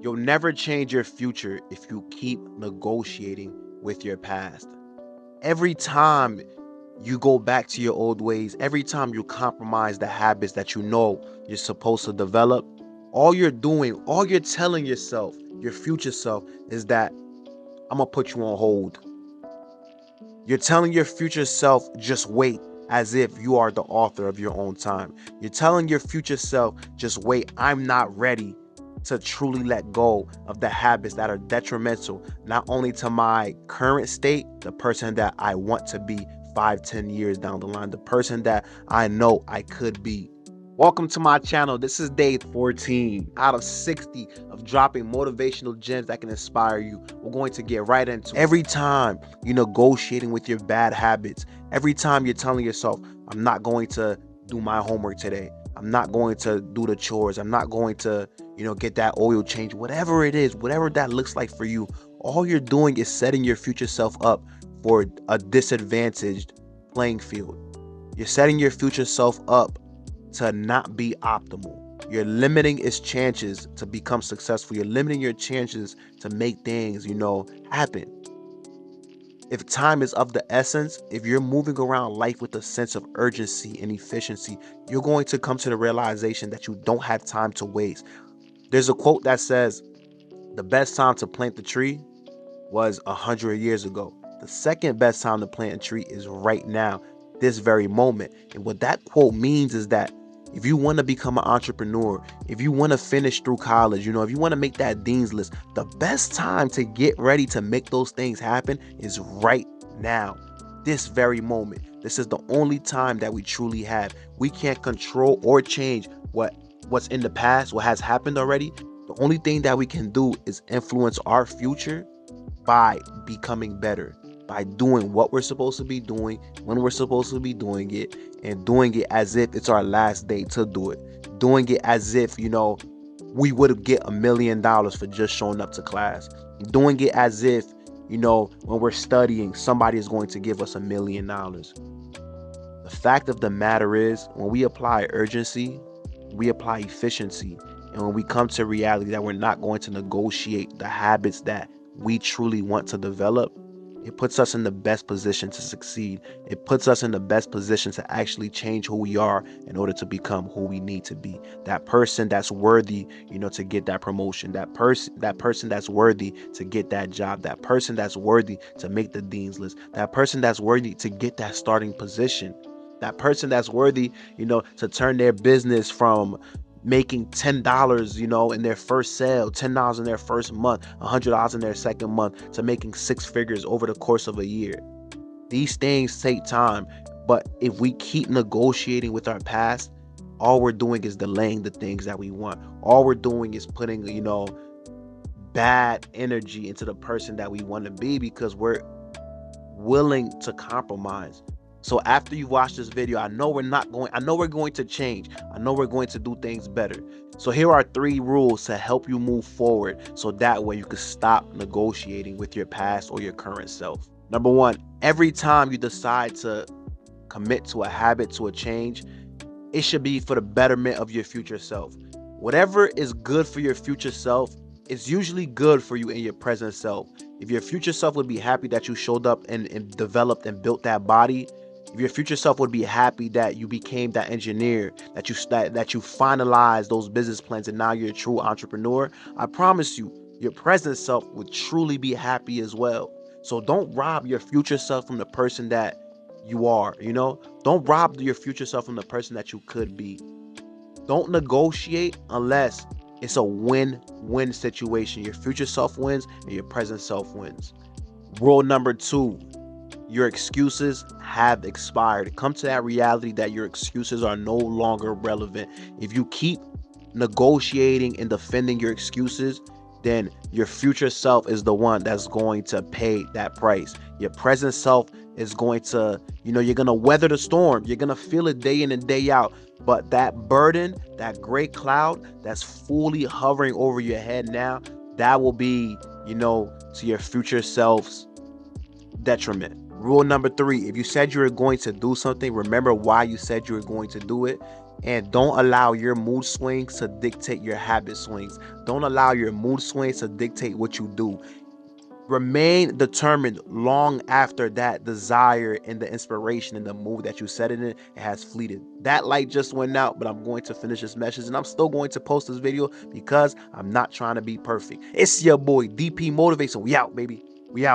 You'll never change your future if you keep negotiating with your past. Every time you go back to your old ways, every time you compromise the habits that you know you're supposed to develop, all you're telling yourself, your future self, is that I'm gonna put you on hold. You're telling your future self, just wait, as if you are the author of your own time. You're telling your future self, just wait, I'm not ready to truly let go of the habits that are detrimental, not only to my current state, the person that I want to be 5, 10 years down the line, the person that I know I could be. Welcome to my channel. This is day 14 out of 60 of dropping motivational gems that can inspire you. We're going to get right into it. Every time you're negotiating with your bad habits, every time you're telling yourself, I'm not going to do my homework today. I'm not going to do the chores. I'm not going to, get that oil change. Whatever it is, whatever that looks like for you, all you're doing is setting your future self up for a disadvantaged playing field. You're setting your future self up to not be optimal. You're limiting its chances to become successful. You're limiting your chances to make things, happen. If time is of the essence, if you're moving around life with a sense of urgency and efficiency, you're going to come to the realization that you don't have time to waste. There's a quote that says, the best time to plant the tree was 100 years ago. The second best time to plant a tree is right now, this very moment. And what that quote means is that if you want to become an entrepreneur, if you want to finish through college, if you want to make that dean's list, the best time to get ready to make those things happen is right now, this very moment. This is the only time that we truly have. We can't control or change what's in the past, what has happened already. The only thing that we can do is influence our future by becoming better, by doing what we're supposed to be doing, when we're supposed to be doing it, and doing it as if it's our last day to do it. Doing it as if, we would get $1 million for just showing up to class. Doing it as if, when we're studying, somebody is going to give us $1 million. The fact of the matter is, when we apply urgency, we apply efficiency. And when we come to reality that we're not going to negotiate the habits that we truly want to develop, it puts us in the best position to succeed. It puts us in the best position to actually change who we are in order to become who we need to be. That person that's worthy, to get that promotion. That person that's worthy to get that job. That person that's worthy to make the dean's list. That person that's worthy to get that starting position. That person that's worthy, to turn their business from making $10, in their first sale, $10 in their first month, $100 in their second month, to making six figures over the course of a year. These things take time, but if we keep negotiating with our past, all we're doing is delaying the things that we want. All we're doing is putting, bad energy into the person that we want to be, because we're willing to compromise. So after you watch this video, I know we're going to change. I know we're going to do things better. So here are 3 rules to help you move forward, so that way you can stop negotiating with your past or your current self. Number 1, every time you decide to commit to a habit, to a change, it should be for the betterment of your future self. Whatever is good for your future self is usually good for you in your present self. If your future self would be happy that you showed up and developed and built that body, if your future self would be happy that you became that engineer, that you finalized those business plans and now you're a true entrepreneur, I promise you, your present self would truly be happy as well. So don't rob your future self from the person that you are, Don't rob your future self from the person that you could be. Don't negotiate unless it's a win-win situation. Your future self wins and your present self wins. Rule number 2, your excuses have expired. Come to that reality that your excuses are no longer relevant. If you keep negotiating and defending your excuses, then your future self is the one that's going to pay that price. Your present self is going to, you're going to weather the storm. You're going to feel it day in and day out. But that burden, that gray cloud that's fully hovering over your head now, that will be, to your future self's detriment. Rule number 3, if you said you were going to do something, remember why you said you were going to do it. And don't allow your mood swings to dictate your habit swings. Don't allow your mood swings to dictate what you do. Remain determined long after that desire and the inspiration and the mood that you set it in, it has fleeted. That light just went out, but I'm going to finish this message and I'm still going to post this video because I'm not trying to be perfect. It's your boy DP Motivation. We out, baby. We out.